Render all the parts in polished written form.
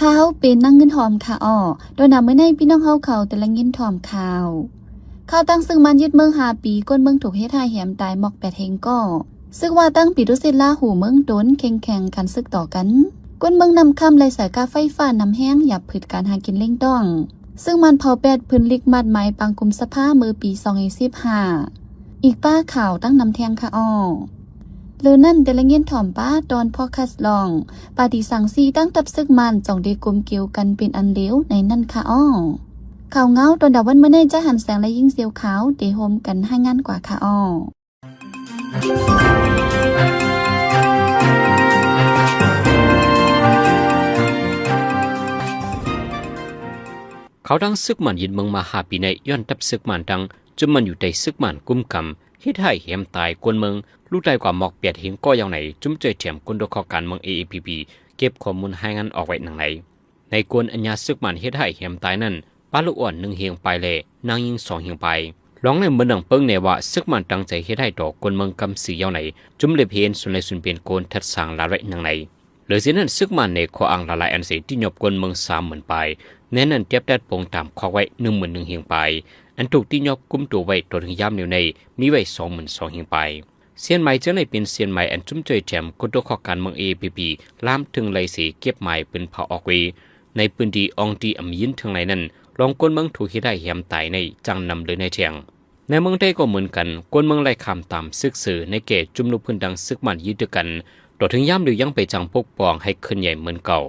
ข้าวเป็นนั่งเงินหอมค่ะโดยนำเมื่อในพี่น้องเฮาเขาแต่ละเงินหอมข่าวตั้งซึ่งมันยึดเมือง5 ปีก้นเมืองถูกเฮ็ดให้แหมตายหมอก8 เฮงก็ซึ่งว่าตั้งปีดุสิตลาหูเมืองต้นแข่งกันซึกต่อกันก้นเมืองนำคำไรสายกาไฟฟ้านำแห้งหยับผืดการหากินเล่งต้องซึ่งมันเผาแปดพื้นลิกมัดไม้ปังกุมสภามือปี2015อีกป้าข่าวตั้งนำแทงค่ะหรือนั่นแต่ละเงี้ยถ่อมป้าตอนพ่อคัสลองปาฏิสังซีตั้งตับซึกมันจ่องเดกลมเกี่ยวกันเป็นอันเลี้ยวในนั่นค่ะข่าวเงาตอนดาวันเมื่อในจะหันแสงและยิ่งเสียวขาวเดโฮมกันให้งานกว่าค่ะเขาดังซึกมันยินเมืองมา5 ปีในย้อนตับซึกมันดังจนมันอยู่ในซึกมันกุมกำเฮ็ดให้แหมตายกวนเมืองลูกได้กว่าหมอก8 เฮงก็อย่างไหนจุ่มเจยเถียมกุนโดข้อการเมือง AAPP เก็บข้อมูลให้งานออกไว้หนังไหนในกวนอัญญาซึกมันเฮ็ดให้แหมตายนั้นป้าลูกอ่อน1 เฮงไปเลยนางยิง2 เฮงไปร้องในเมืองดังเปิ้งในว่าซึกมันตั้งใจเฮ็ดให้ดอกกวนเมืองกำสีอย่างไหนจุ่มเล็บเห็นส่วนในส่วนเป็นโกนทัดสางลาไว้หนังไหนหรือเช่นนั้นซึกมันในข้ออ้างละลายอันเสียที่หยบกวนเมือง30,000ไปแน่นั้นเทียบได้ปงตามข้อไว้11,000 เฮงไปอันถูกที่ยกกุมตัวไว้ตัวถึงยามเหนียวในมีไว้22,000 เฮงไปเสียนใหม่จะในเป็นเสียนใหม่อันจุ่มเจยแถมกุตัวข้อการเมือง AAPP ลามถึงไหลสีเก็บใหม่เป็นเผาออกเวในพื้นที่องตีอำยินถึงไหนนั้นลองกวนเมืองถูกที่ได้แหมตายในจังนำหรือในเทียงในเมืองไทยก็เหมือนกันกวนเมืองไล่คำตามซึกสื่อในเกตจุ่มลูกพื้นดังซึกมันยืดกันตัวถึงย่ำหรือยังไปจังปกป้องให้ขึ้นใหญ่เหมือนเก่า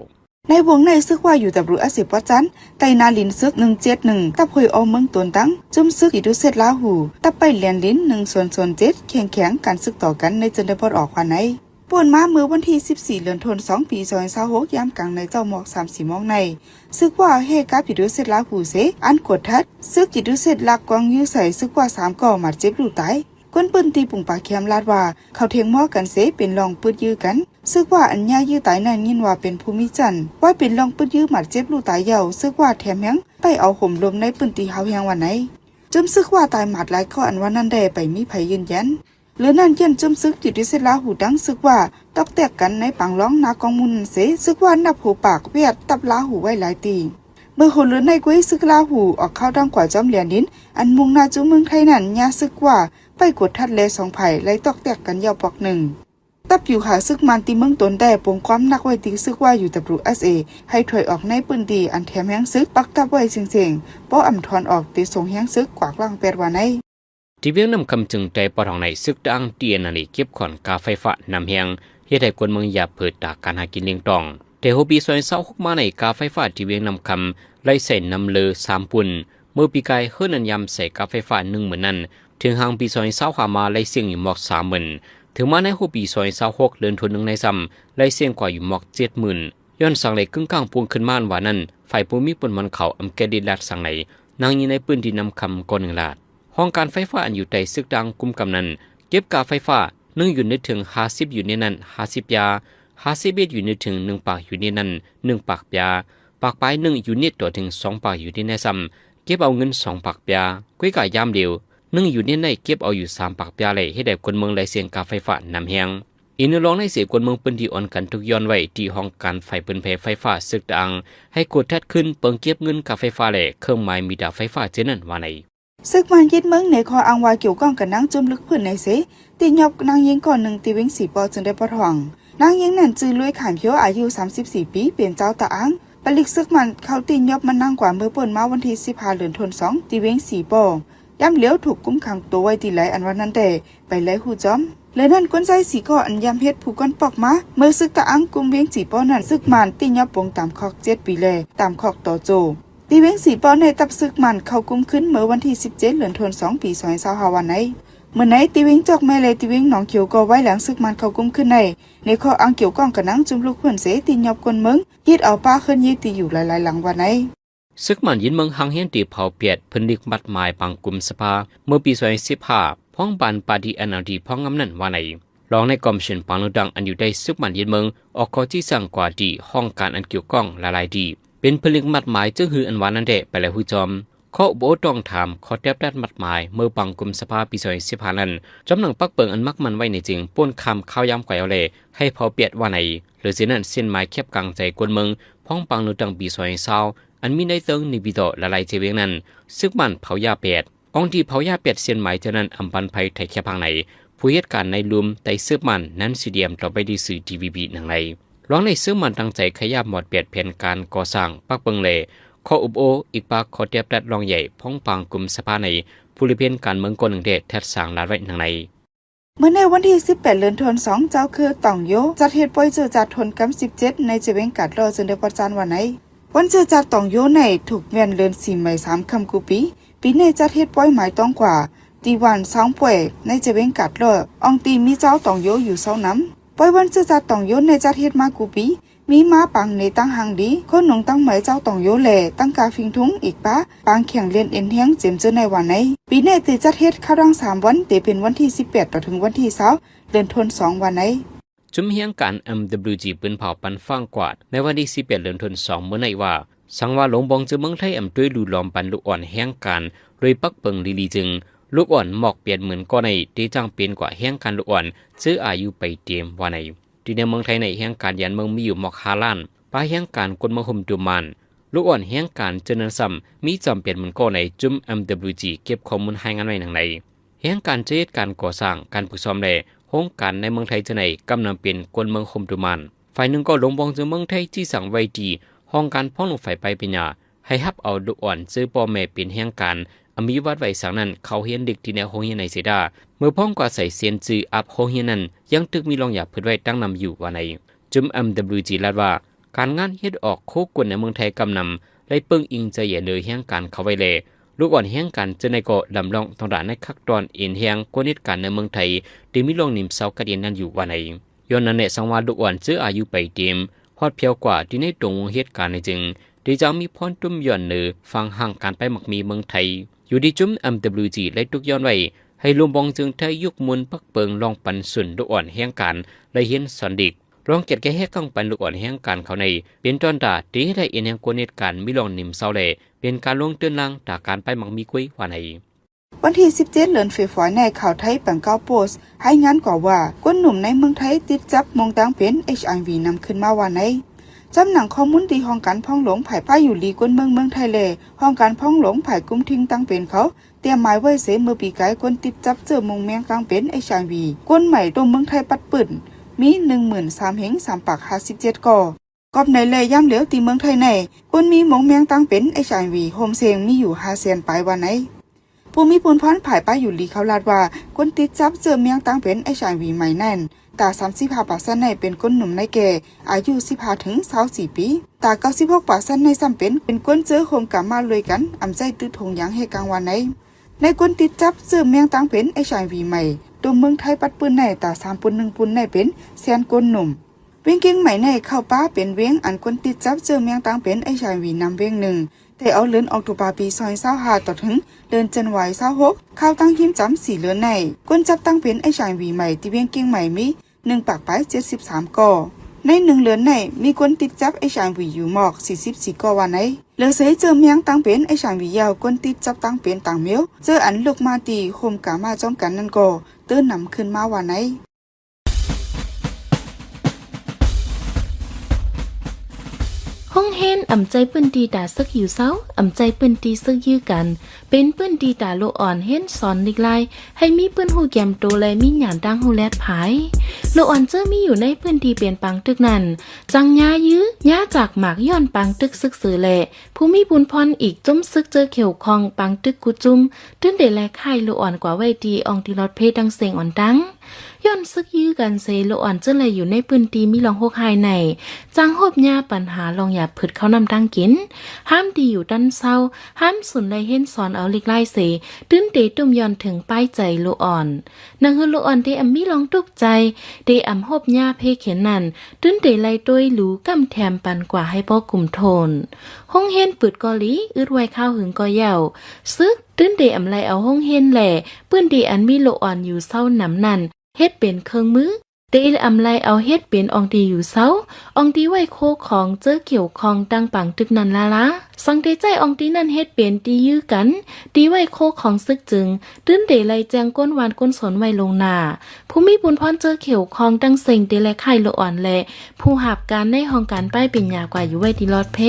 ในวงในซึกว่าอยู่แต่บรูอาศิปจันไตนาลินซึก171ตับหอยอเมืองตนตั้งจุ่มซึกอิดุเซตลาหูตับไปเลียนลิ้น1/7แข็งการซึกต่อกันในจนได้พอดออกว่าในป่วนมาเมื่อวันที่14 เดือนธันวาคม 2 ปี2026ยามกลางในเจ้าหมอก3-4 โมงในซึกว่าเฮกาปิดุเซตลาหูเสอันกดทัดซึกอิดุเซตลักกองยื้อใส่ซึกว่า3ก่อหมัดเจ็บลูกตายก้นปืนตีปุ่งปากแคมลาดว่าเขาเทียงหม้อกันเสเป็นรองปืดยื้อกันซึกว่าอัญญายื้อตายนั่นยินว่าเป็นภูมิจันทร์ว่าเป็นรองปืดยื้อหมัดเจ็บลูกตายเยาซึกว่าแถมยังไปเอาห่มลมในปืนตีเฮาแหงวันไหนจมซึกว่าตายหมัดหลายก็อันว่านั่นได้ไปมีไผยืนยันหรือนั่นยันจมซึกจิตดิเสลาหูดังซึกว่าตอกแตกกันในปังร้องนากองมุนเสซึกว่านับหูปากเวียดตับลาหูไว้หลายตีเมื่อคนเลือในกุ้ยซึกลาหูออกเข้าดังกว่าจอมเหรียญนิ้นอันมุงนาจุเมืองไทยนั่นยาซึกว่าไปกดทัดเล2 ไผ่ไล่ตอกแตกกันยาวปอกหนึ่งตับอยู่หาซึกมันตีเมืองตนแต่ปงความนักไว้ตีซึกว่าอยู่แต่บรูเอสเอให้ถอยออกในปืนดีอันแถมแห้งซึกปักตับไว้เสียงๆป้ออ่ำทอนออกตีส่งแห้งซึกกวากล่าง8 วันในที่เวียงนำคำจึงใจปอทองในซึกดังเตียนนี่เก็บขอนกาไฟฟ้านำแหงเฮ็ดให้คนเมืองอย่าเปิดตาการหากินเลี้ยงตองแต่โฮปี2026มาในกาไฟฟ้าที่เวียงนำคำไล่ใส่นำเลอ3 ปุ่นเมื่อปีกายเฮือนันยำใส่กาไฟฟ้า10,000นั้นถึงหางปี2025มาไล่เสียงอยู่หมอก30,000ถึงมาในโฮปี2026เดือนธันวาคมในซ้ำไล่เสียงกว่าอยู่หมอก70,000ย้อนสั่งเลยกึ่งกลางพวงขึ้นม่านว่านั้นฝ่ายภูมิปนมันเขาอำแกดิลัดสั่งไหนนางยินในปืนที่นำคำก่อน1 ลาดห้องการไฟฟ้าอันอยู่ใต้ซึกดังกุมกำนั้นเก็บกาไฟฟ้า1อยู่ในถึง50อยู่ในนั้น50 ยา51อยู่ในถึง1 ปากอยู่ในนั้น1 ปากยาปากปลาย1อยู่ในตัวถึง2 ปากอยู่ในซ้ำเก็บเอาเงิน2 ปากยากุ้ยกายามเดียว1อยู่ในเก็บเอาอยู่3 ปากยาเลยให้ได้คนเมืองได้เสียงกาไฟฟ้านำแหงอินร้องในเสียคนเมืองปืนที่อ่อนกันทุกย้อนไว้ที่ห้องการไฟปืนแผ่ไฟฟ้าซึกดังให้กดแทดขึ้นเปิงเก็บเงินกาไฟฟ้าเลยเครื่องหมายมีดาไฟฟ้าเจนั้นว่าไหนซึกมันยึดเมืองในคออังวาเกี่ยวก้องกับนางจุ่มลึกพื้นในเสตีหยบนางยิงก่อน1ตีเว้ง4 ปอจึงได้ปอทองนางยิงนั่นจื้อลุยขามเขียวอายุ34 ปีเป็นเจ้าตาอังปลิกซึกมันเขาตีหยบมันนั่งกว่าเมื่อป่นมาวันที่15 เดือนธันวาคมตีเว้ง4 ปอย่ำเหลียวถูกกุมขังตัวไว้ตีไหลอันวันนั้นแต่ไปไหลหูจอมและนั่นก้นใจสีก่ออันยำเฮ็ดผู้ก้นปอกมาเมื่อซึกตาอังกุมเว้ง4 ปอนั่นซึกมันตีหยบปงตามคอก7 ปีแลตามคอกต่อโจตีเว้ง4 ปอในตับซึกมันเข้ากุมขึ้นเมื่อวันที่17 เดือนธันวาคม ปี2025วันไหนเมื่อไหนตีเว้งจอกแม่เลยตีเว้งหนองเขียวก็ไว้หลังซึกมันเข้ากุมขึ้นในข้ออังเกี่ยวก้องกับนังจุ่มลูกเพื่อนเสตีหยบกวนเมืองยึดเอาป้าขึ้นยีตีอยู่หลายๆหลังวันไหนซึกมันยินเมืองหังเฮียนตีเผาเปียดพื้นดิกมัดหมายปังกุมสภาเมื่อปี2015พ้องบานปาดีอันดีพ้องงำนั่นว่าไหนรองในกอมชินปังลุดังอันอยู่ได้ซึกมันยินเมืองออกข้อที่สั่งกว่าดีห้องการอันเกี่ยวก้องหลายๆดีเป็นผลึกมัดหมายจึงหืออันวานันเดะไปแล้วหูจอม ข้ออุบต้องถามข้อเทียบด้านมัดหมายเมื่อปังกุมสภาปี2015นั้นจำหนังปักเปิงอันมักมันไว้ในจริงป้นคำข้าวยำไก่เอาเลยให้พอเปียดว่าไหนหรือสินั้นเส้นหมายเคียบกลางใจกวนเมืองพ้องปังนูตังปี2020อันมีในเติงนิบิโตละลายเจเวียงนั้นซึกมันเผายาเปียดองที่เผายาเปียดเส้นหมายเท่านั้นอำปันภัยไทยแค่พังไหนผู้เหตุการณ์ในลุมไต่ซึกมันนั้นสีเดียมต่อไปดีสื่อทีวีบีหนังไรร้องในซึกมันตั้งใจขยับหมดเปียดแผนการก่อสร้างปักเปิงเลยข้ออุบอีกปากข้อเทียบดัดรองใหญ่พ้องปังกลุ่มสภาในผู้ริเพียนการเมืองกลหนึ่งเดชแทดสางลาดไว้หนังในเมื่อในวันที่18เดือนธันวาคม2เจ้าคือต่องโยจัดเหตุปล่อยเจอจัดทนกำ17ในเจเวงกัดรอจนได้ประจานวันไหนวันเจอจัดต่องโยในถูกเวียนเลือน4ใหม่3คำกูปีในจัดเหตุปล่อยหมายต้องกว่าตีวัน2ป่วยในเจเวงกัดรออองตีมีเจ้าต่องโยอยู่เซาน้ำปล่อยวันเจอจัดต่องโยในจัดเหตุมากูปีมีม้าปังในตั้งหางดีคนหนงตั้งหมายเจ้าต่องโยแหล่ตั้งกาฟิงทุงอีกปะปังแข่งเรียนเอ็นเฮียงเจมเจอในวันไหนปีในตีจัดเหตุเข้ารัง3วันแต่เป็นวันที่18ต่อถึงวันที่20เดือนธันวาคมวันไหนจุมเฮียงการ MWG ปืนเผาปันฟังกวาดในวันที่18เดือนธันวาคมเมื่อไหร่ว่าสังว่าหลงบองจะเมืองไทยด้วยดูลอมปันลูกอ่อนแห้งการโดยปักเปิงลีจึงลูกอ่อนหมอกเปลี่ยนเหมือนก้อนในที่จังเป็นกว่าแห้งการลูกอ่อนซื้ออายุไปเตรียมวันไหนที่ในเมืองไทยในแห่งการยันเมืองมีอยู่หมอกฮาล้านป้าแห่งการกลมหุมจุมันลูกอ่อนแห่งการเจริญซ้ำมีจำเป็นเหมือนก้อนในจุม MWG เก็บข้อมูลให้งานไว้หนังในแห่งการเจริญการก่อสร้างการฝึกซ้อมในโครงการในเมืองไทยจะในกำลังเป็นกลเมืองหุมจุมันฝ่ายหนึ่งก็หลงบองจากเมืองไทยที่สั่งไว้ดีห้องการพ่องลงฝ่ายไปเป็นยาให้ฮับเอาลูกอ่อนซื้อพ่อแม่เป็นแห่งการมีวัดไว้สังนั้นเขาเฮียนเด็กที่ในโรงเรียนในเสดาเมื่อพ้องก็ใส่เสียนจืออับโรงเรียนนั้นยังตึกมีรองหยาบเพื่อไว้ตั้งนำอยู่ว่าในจุม MWG ลาดว่าการงานเฮ็ดออกโคกวนในเมืองไทยกำนำได้เปิ้งอิงใจใหญ่เลยแห่งการเขาไว้เลยลูกอ่อนแห่งการจะในก็ดำลองตองด่านในคักตอนเอ็นแห่งกวนเหตุการณ์ในเมืองไทยที่มีรองนิมเสากระเดียนนั้นอยู่ว่าในย้อนนั้นเนี่ยสังวาลูกอ่อนซื้ออายุไปเต็มฮอดเพียวกว่าที่ในตรงเหตุการณ์ในจึงที่จะมีพรตุ้มย่อนเนือฟังห่างการไปหมักมีเมืองไทยอยู่ที่จุม MWG และทุกย้อนไว้ให้รวมบองจึงไทยยุกมุนปักเปิงลองปันสุนลูกอ่อนแห่งการและเห็นสอนดิกรองเกียรติแก่แห่กังปันลูกอ่อนแห่งการเขาในเป็นตอนดาที่ได้เอ็นแห่งกวนเหตุการณ์มีลองนิมเศร้าเลยเป็นการลงเตือนลังจากการไปหมักมีกุ้ยว่าในวันที่17เดือนเฟบรุยในข่าวไทยปังเก้าโพสต์ให้งานกว่าว่าคนหนุ่มในเมืองไทยติดจับมองตังเป็น HIV นำขึ้นมาว่าไหนจำหนังข้อมูลที่ห้องการพ่องหลงไผ่ป้ายอยู่ลีก้นเมืองไทยเลยห้องการพ่องหลงไผ่กุ้มทิ้งตั้งเป็นเขาเตรียมหมายไว้เสเมื่อปีกายคนติดจับเจอมงแมงตั้งเป็น HIV ก้นใหม่ตัวเมืองไทยปัดปืนมี 13,000 เฮง3ปาก57ก่อกอบในเลยย่ำเหลียวตีเมืองไทยในคนมีมงแมงตั้งเป็น HIV โฮมเซงมีอยู่500,000ปลายวันไหนผู้มีผลพันธุ์ผ่ายป้ายอยู่ลีเขาลาดว่าคนติดจับเจอเมียงตั้งเป็น HIV ใหม่แน่นตา35%ในเป็นก้นหนุ่มในแก่อายุ15ถึง24ปีตา96%ในซ้ำเป็นก้นเจอโคมกามาเลยกันอำใจตื้อทงยังให้กลางวันในก้นติดจับเจอเมียงตั้งเป็น HIV ใหม่ตัวเมืองไทยปัดปืนในตา3ปุ่น1ปุ่นในเป็นแสนก้นหนุ่มเวียงเก่งใหม่ในเข้าป้าเป็นเวียงอันก้นติดจับเจอเมียงตั้งเป็น HIV นำเวียงหนึ่งแต่เอาเลือนออกตุบาปี2025ต่อถึงเดือนจันวาคม26เข้าตั้งหิมจำ4เลือนในก้นจับตั้งเป็น HIV ใหม่ที่เวียงเก่งใหม่มี1ปากไป73ก่อใน1เดือนในมีคนติดจับ HIV อยู่หมอก44ก่อวันไหนเหลือเสยเจอเมียงตั้งเป็น HIV ยาวคนติดจับตั้งเป็นต่างเมียวเจออันลูกมาตีโคมกามาจ้องกันนั่นก่อเตื้อนนำขึ้นมาวันไหนห้องเฮนอ่ำใจปืนตีตาซึกอยู่เศร้าอ่ำใจปืนตีซึกยื้อกันเป็นปืนตีตาโลอ่อนเฮนสอนลิกไลให้มีปืนหูแกมโตและมีหยานดังหูแลดผายโลอ่อนเจอมีอยู่ในปืนตีเปลี่ยนปังตึกนั้นจังย้ายื้อย่าจากหมากย้อนปังตึกซึกสือแหละผู้มีบุญพรอีกจุ้มซึกเจอเขียวคองปังตึกกุจุ้มตื้นเดแลไข่โลอ่อนกว่าไว้ดีอองติลอดเพดังเสียงอ่อนดังย้อนซึกยื้อกันเซโลอ่อนเจอเลยอยู่ในปืนตีมีลองหกหายในจังหบหญ้าปัญหาลองอย่าผึดเขานำดังกินห้ามดีอยู่ดันเศร้าห้ามสุนเลยเห็นสอนเอาลิกไล่เสตื้นเตตุ่มย้อนถึงป้ายใจโลอ่อนนางฮือโลอ่อนเดอมีลองตุกใจเดอหบหญ้าเพเข็นนั่นตื้นเตไล่ต้วยหลูกำแถมปันกว่าให้พ่อกลุ่มโทนห้องเฮนปืดกอลีอึดไว้ข้าวหึงกอเย่าซึกตื้นเดอำไลเอาห้องเฮนแหล่ปื้นเดอันมีโลอ่อนอยู่เศร้าหนำนั่นเฮ็ดเป็นเครื่องมือ เตอำไลเอาเฮ็ดเป็นอองตีอยู่เซาอองตีไว้โคของเจอเกี่ยวคองตั้งปังตึกนั้นละสังเตใจอองตีนั้นเฮ็ดเป็นตียื้อกันตีไว้โคของซึกจึงตื้นเดไลแจงก้นหวานก้นสนไว้ลงหน้าผู้มีบุญพรเจอเกี่ยวคองตั้งเซ็งเตและไข่โลอ่อนและผู้หับการในห้องการป้ายเป็นยากว่าอยู่ไว้ที่ลอดเพ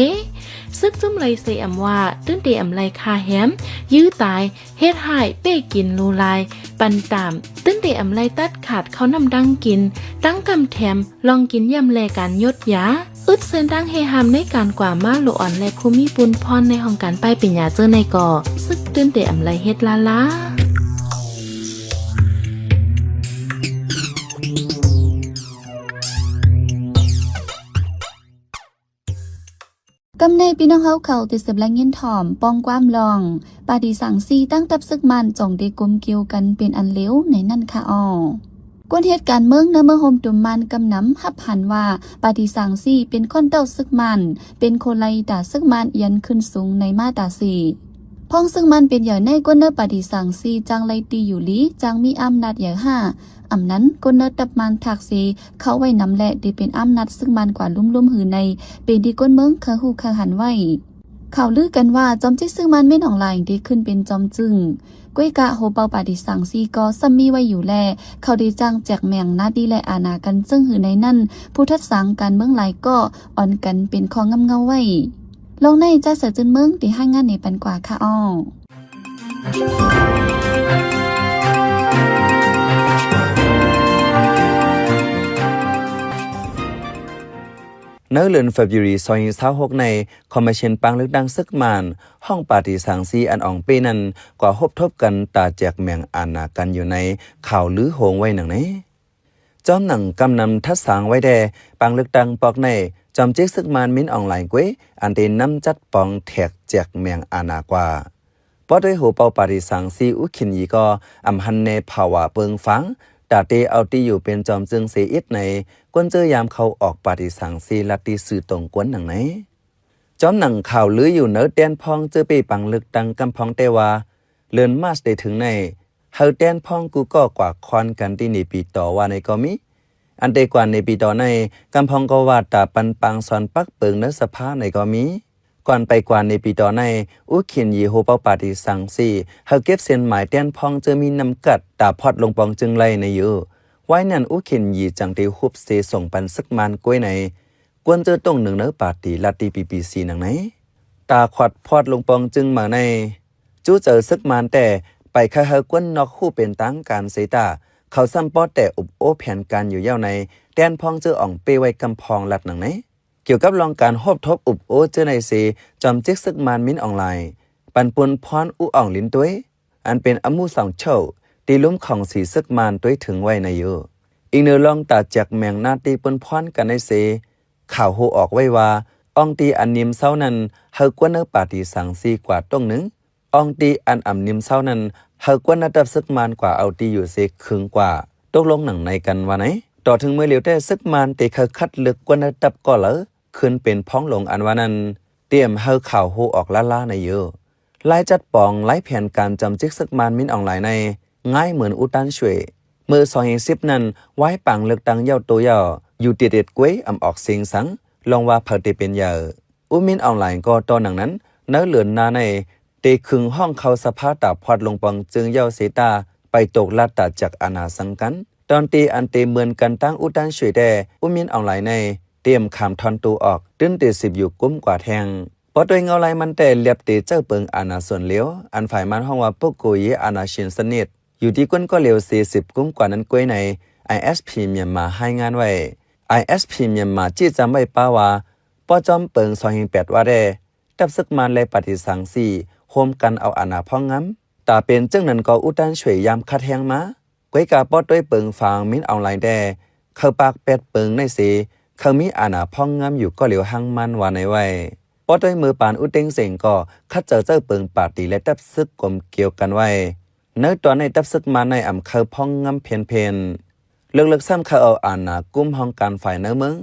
ซึกจุ่มไลเซอำว่าตื้นเดอำไลคาแฮมยื้อตายเฮ็ดหายเป้กินลูลายปันตามตื้นเดอำไลตัดขาดเขานำดังกินตั้งกำแถมลองกินยำแลการยดยาอึดเส้นดังเฮฮามในการกว่ามาโลอ่อนและภูมิบุญพรในห้องการป้ายเป็นยาเจอในก่อซึกตื้นเดอำไลเฮ็ดลา กำในพี่น้องเขาติดสืบและเงินถ่อมป้องความลองปาดีสังซีตั้งตับซึกมันจ่องได้กลมเกี่ยวกันเป็นอันเลี้ยวในนั่นค่ะกวนเหตุการณ์เมืองในเมื่อโฮมตุมมันกำน้ำหับหันว่าปาดีสังซีเป็นคนเต้าซึกมันเป็นคนไล่ด่าซึกมันเอียนขึ้นสูงในมาตาสีพ้องซึ่งมันเป็นใหญ่ในกวนเนอปาดีสังซีจังไลตีอยู่ลีจังมีอำนาจใหญ่อำนั้นกวนเนอตับมันถักซีเข้าไว้นำแหละดีเป็นอำนาจซึ่งมันกว่าลุ่มหือในเป็นดีก้นเมืองคาหูคาหันไว้ข่าวลือกันว่าจอมจิซึ่งมันไม่หนองลายดีขึ้นเป็นจอมจึงก้วยกะโฮเปาปาดิสังซีก็ซัมมีไว้อยู่แลเขาได้จ้างแจกแมงนาดีและอาณากันซึ่งหือในนั่นผู้ทัดสังการเมืองหลายก็อ่อนกันเป็นของงำเงาไว้ลงในจะเสือจึนเมืองที่ให้งานในปันกว่าค่ะเนื้อเลือนเฟบรุรีซอย26ในคอมมิชชั่นปังลึกดังซึกมานห้องปาฏิสังซีอันอ่องปีนั้นกว่าฮบทบกันตาแจกแมงอานากันอยู่ในข่าวลือโหงไว้หนังนี้จอมหนังกำนำทัดสางไว้แดปังลึกดังปอกในจอมจิกซึกมานมิ้นออนไลน์กวยอันเดนน้ำจัดปองแทกแจกแมงอานากว่าปอด้วยหัวเปาปาฏิสังซีอุขินยีก็อำหันในภาวะเปิงฟังตาเตเอาที่อยู่เป็นจอมจึงเสียอิดในกวนเจอยามเขาออกปาฏิสังซีลัดตีสื่อตรงกวนหนังไหนจอมหนังข่าวลืออยู่เนื้อแดนพองเจอไปปังลึกดังกำพองเตว่าเลือนมาสได้ถึงในเฮาแดนพองกูก็กว่าคอนกันที่ในปีต่อว่าในก็มีอันเดกว่าในปีต่อในกำพองก็ว่าตาปันปังสอนปักเปิงเนื้อสภาในก็มีก่อนไปกว่าในปีต่อในอุขินยีโฮเปาปาฏิสังซีเฮาเก็บเส้นหมายแดนพองเจอมีนำกัดตาพอดลงปองจึงไลในอยู่ไว้นั่นอุขินยีจังได้ฮุบเสส่งปันซึกมันกล้วยในกวนเจอตรงหนึ่งเนื้อปาติลาติปีปีซีหนังไหนตาขวัดพอดลงปองจึงมาในจู้เจอซึกมันแต่ไปคาเฮกวนนอกคู่เป็นตั้งการเสตาเขาซ้ำปอแต่อุบโอแผนการอยู่เย้าในแดนพองเจออ่องเปไว้กำพองลัดหนังไหนเกี่ยวกับลองการฮบทบอุบโอเจอในเสจอมจิกซึกมันมิ้นออนไลน์ปันปุนพรอุอ่องลิ้นตัวอันเป็นอมูสองเช่าตีลุ่มของสีซึกมันตัวถึงไว้ในอยู่อีกเนื้อลองตัดจากแมงนาตีปนพรกันในเสข่าวโฮออกไว้ว่าอองตีอันนิมเศร้านั้นเฮากวนเนื้อปาฏิสังซีกว่าต้งหนึ่งอองตีอันอ่ำนิมเศร้านั้นเฮากวนนัดับซึกมันกว่าเอาตีอยู่เสครึ่งกว่าตกลงหนังในกันว่าไหนต่อถึงเมื่อเหลียวแต่ซึกมันตีเขาคัดเลือกกวนนัดับก็เลยขึ้นเป็นพ้องหลงอันว่านั้นเตรียมเฮาข่าวโฮออกล่าในเยอะไล่จัดปองไล่แผนการจำจิกซึกมันมิ้นออนไลน์ในง่ายเหมือนอุตันช่วยเมื่อ2010นั้นไว้ปังเลือกตั้งเย้าตัวยาอยู่เด็ดๆกวยอำออกเสียงสังลองว่าเผาเตเป็นยาอุมินออนไลน์ก็ตอนหนังนั้นเนื้อเหลือนนาในเตคึงห้องเขาสภาตาพอดลงปองจึงเย้าเสตาไปตกลาดตาจากอาณาสังกันตอนตีอันเตเหมือนกันตั้งอุตันช่วยแด่อุมินออนไลน์ในเตรียมขามทอนตูออกตื้นเต10อยู่กุ้มกว่าแทงพอตัวเงาไลมันแต่เลียบเตเจ้าเปิงอาณาส่วนเลี้ยวอันฝ่ายมันห้องว่าปุกกุยอาณาชินสนิทอยู่ที่ก้นก็เร็ว40กุ้มกว่านั้นกล้วยใน ISP เมียนมาให้งานไว้ ISP เมียนมาจี้จำไว้ป้าว่าปอจอมเปิง208ว่าได้ตับซึกมันและปฏิสังสีโฮมกันเอาอาณาพ่องง้ำตาเป็นจึงนั้นก็อุตันช่วยยามคัดแหงมาก้วยกาปอด้วยเปิงฟางมิ้นออนไลน์แด่เข้าปากเป็ดเปิงในสีเขามีอาณาพ่องง้ำอยู่ก็เหลียวหังมันว่าในไว้ปอด้วยมือปานอุเต็งเสงก็คัดเจ้าเปิงปาตีและตับซึกกลมเกี่ยวกันไว้เนื้อตัวในตับซึกมาในอ่ำเขาพ่องง้ำเพนเลือกซ้ำเขาเอาอาณากุ้มห้องการฝ่ายเนื้อเมือง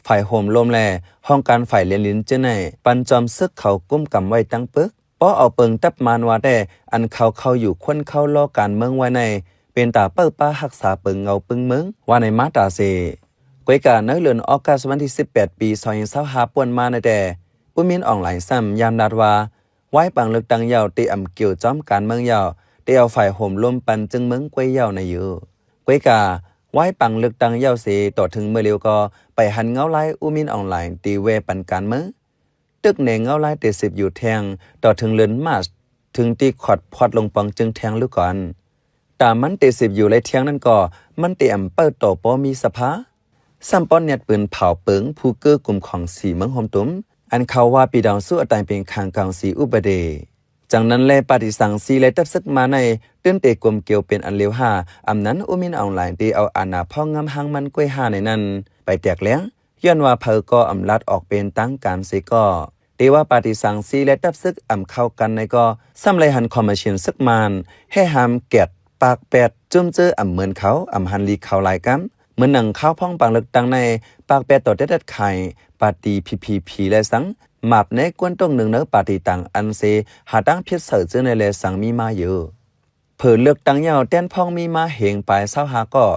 ฝ่ายโฮมลมแลห้องการฝ่ายเลียนลิ้นเจในปันจอมซึกเขากุ้มกำไว้ตั้งปึกป้อเอาเปิงตับมานว่าได้อันเขาอยู่ควนเข้าล้อการเมืองไว้ใน เป็นตาเปิ้ป้ารักษาเปิงเงาปึงเมืองว่าในมาตราเซกวยกาเนื้อเลือนออกาสวันที่18ปี2025ป่วนมาในแต่ผู้มีนออนไลน์ซ้ำยามดัดว่าไว้ปังเลือกตั้งยาวตีอำเกี่ยวจ้อมการเมืองยาวตีเอาฝ่ายห่มลมปันจึงเมืองกวยยาวในอยู่กวยกาไว้ปังเลือกตั้งยาวเสต่อถึงเมื่อเร็วก็ไปหันเงาไล่อุมินออนไลน์ตีเวปันการเมืองตึกเนเงาไล่เตสิบอยู่แทงต่อถึงเลือนมาสถึงตีขอดพอดลงปองจึงแทงลูกก่อนตามมันเตสิบอยู่ไรเทียงนั่นก็มันเตอำเปิดต่อปอมีสภาซ้ำป้อนเน็ตปืนเผาเปิงผู้เกื้อกลุ่มของสีเมืองโฮมตุ้มอันเขาว่าปีดาวสู้อัตายเป็นคางกลางสีอุบเดจากนั้นแลปฏิสังสีเลยตับซึกมาในตื้นเตกลมเกี่ยวเป็นอันเลวห้าอำนั้นอุมินออนไลน์ตีเอาอาณาพ่องำหางมันกล้วยห้าในนั้นไปแตกเลี้ยงย้อนว่าเพอก็อำลัดออกเป็นตั้งการเสก็ตีว่าปฏิสังสีและตับซึกอำเข้ากันในก็ซ้ำเลยหันคอมมิชชั่นซึกมานให้หามแกดปากแปดจุ่มเจออำเหมือนเขาอำหันลีเขาลายกัมเหมือนหนังข้าวพ่องปังเลือกตั้งในปากแปดต่อเด็ดไข่ปาตีพีและสังหมับในกวนตรงหนึ่งเนื้อปาตีต่างอันเซหาตั้งเพียรเสือเจอในเลสังมีมาอยู่เผื่อเลือกตั้งยาวแต้นพ่องมีมาเหงปลายเศร้าหาก็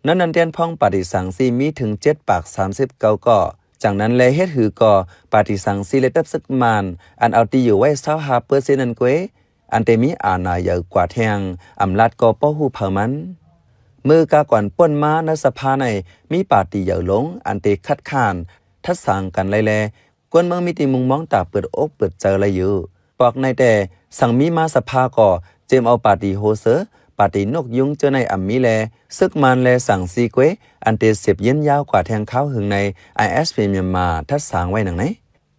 นั้นแต้นพ่องปฏิสังสีมีถึง7 ปาก 39ก็จากนั้นแลเฮ็ดหือก็ปฏิสังสีเลตับซึกมานอันเอาตีอยู่ไว้25%นั่นกวยอันเตมีอาณาใหญ่กว่าแทงอำลาดก็ป้อหูเผามันมือกาก่อนป่นมาในสภาในมีปาตีใหญ่หลงอันเตคัดค้านทัดสางกันไล่แลกวนเมืองมีติมุงมองตาเปิดอกเปิดเจออะไรอยู่ปอกในแต่สั่งมีมาสภาก่อเจมเอาปาตีโฮเซอร์ปาตีนกยุงเจอในอัมมีแลซึกมันแลสั่งซีเกวอันเตเสียบเย็นยาวกว่าแทงเข้าหึงใน ISP เมียนมาทัดสางไว้หนังไหน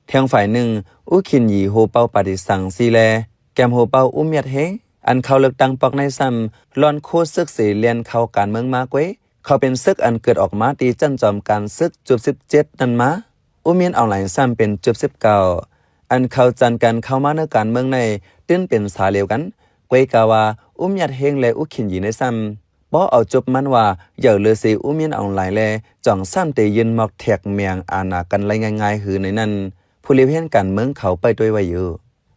แทงฝ่ายหนึ่งอุคินหยีโฮเปาปาตีสั่งซีแลแกมโฮเปาอุ้มยัดเฮงอันเขาเลือกตั้งปอกในซ้ำลอนโคซึกสีเลียนเข้าการเมืองมากเว้เขาเป็นซึกอันเกิดออกมาตีจันจอมการซึกจุด17นั่นมาอุมีนออนไลน์ซ้ำเป็นจุด19อันเขาจันกันเข้ามาในการเมืองในตื้นเป็นสาเหลวกันกวยกาวายัดเฮงและขินหยีในซ้ำบ่เอาจบมันว่าอย่าเลือสีอุมีนออนไลน์แลจ่องซ้ำเตยืนหมอกแทกเมียงอาณากันไรง่ายๆหือในนั้นผู้เลี้ยงเห็นการเมืองเขาไปด้วยไว้อยู่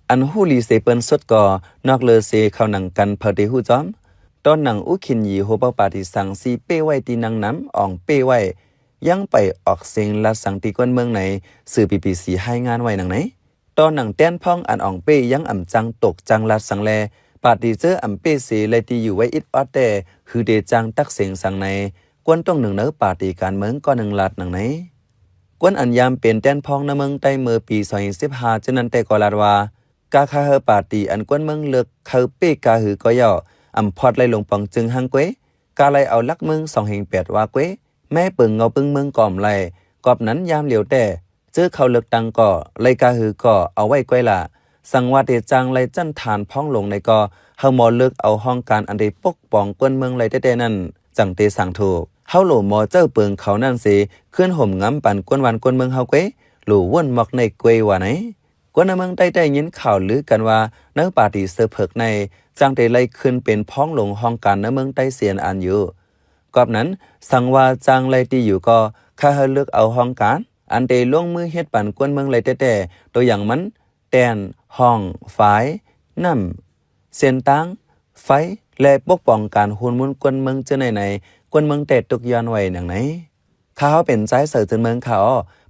อันฮูลีเซเปิ้นสดก่อนอกเลอเซเข้าหนังกันพอดีฮู้จอมตอนหนังอุคินหยีโฮเปาปาติสังซีเป้ไว้ตีนังน้ำอ่องเป้ไว้ยังไปออกเสียงลัดสังตีก้นเมืองไหนสื่อปีสีให้งานไว้หนังไหนตอนหนังแต้นพ่องอันอ่องเป้ยังอ่ำจังตกจังลัดสังแลปาติเจออ่ำเป้สีเลยตีอยู่ไว้อิดออดแต่คือเดจังตักเสียงสังในกวนต้องหนึ่งเนื้อปาติการเมืองก็หนึ่งลัดหนังไหนกวนอันยามเป็นแต้นพ่องในเมืองใต้เมื่อปี2015จนนั้นแต่ก็ลาดว่ากาคาเฮปาตีอันกวนเมืองเลือกเขาเป้กาหือก็ย่ออำพอดไล่ลงปังจึงหังเกวกาไล่เอาลักเมือง208ว่าเกวแม่เปิงเงาปึงเมืองก่อมไล่กอบนั้นยามเหลียวแต่เจอเขาเลือกตังก่อไล่กาหือก่อเอาไว้เกวละสังวาเตจังไล่จันฐานพ้องลงในก่อเฮาหมอเลือกเอาห้องการอันใดปกป้องกวนเมืองไล่แต่นั่นจังเตสังถูกเฮาโหลหมอเจ้าเปิงเขานั่นสิขึ้นห่มงำปั่นกวนวันกวนเมืองเฮาเกวหลู่ว่นหมอกในเกวว่าไหนกวนในเมืองใต้ยินข่าวลือกันว่าเนื้อปาตีเสือเพิกในจังได้ไล่ขึ้นเป็นพ้องลงห้องการในเมืองใต้เสียนอันอยู่กอบนั้นสั่งว่าจังไล่ตีอยู่ก็ข้าเฮเลือกเอาห้องการอันได้ลงมือเฮ็ดปั่นกวนเมืองไล่แต่ตัวอย่างมันแตนห้องฝายน้ำเส้นตังไฟและปกป้องการหุนมุนกวนเมืองเจอไหนกวนเมืองแต่ตุกย้อนไว้หนังไหนข้าเขาเป็นใจเสือจนเมืองเขา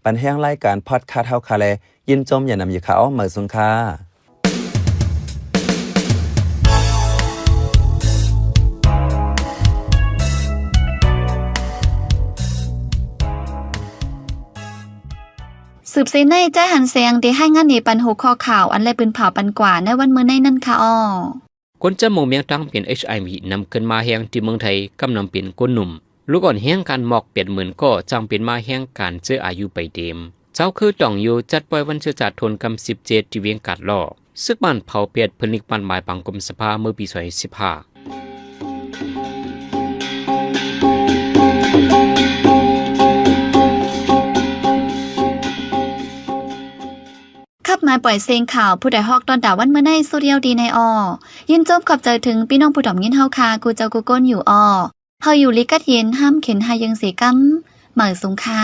ปันแห้งรายการพอดคาเท่าคาแลยินจมอย่านำอยู่เขาเหมือสุงคาสืบเสในใจหันเสียงได้ให้งานในปันหัวข้อข่าวอันไรปืนเผาปันกว่าในวันมื้อในนั่นค่ะอ้อคนจะโมเมียงตั้งเป็น HIV นำขึ้นมาแห้งที่เมืองไทยกำนำเป็นคนหนุ่มลูกอ่อนแห้งการหมอกเปลี่ยนเหมือนก็จังเป็นมาแห้งการเจออายุไปเต็มเจ้าคือจ่องอยู่จัดปล่อยวันเชื้อจัดทนกำ17ที่เวียงกัดล่อซึกบ้านเผาเปียดพนิกปันหมายปังกรมสภาเมื่อปี2015ขับมาปล่อยเสียงข่าวผู้ใดฮอกตอนดาวันเมื่อในโซเดียลดีในอยินจบขอบใจถึงพี่น้องผู้ดอมยินเฮาคากูเจ้ากูก้นอยู่เฮาอยู่ลิกัดเย็นห้ามเข็นหายังเสียกำเหมือสุงค่า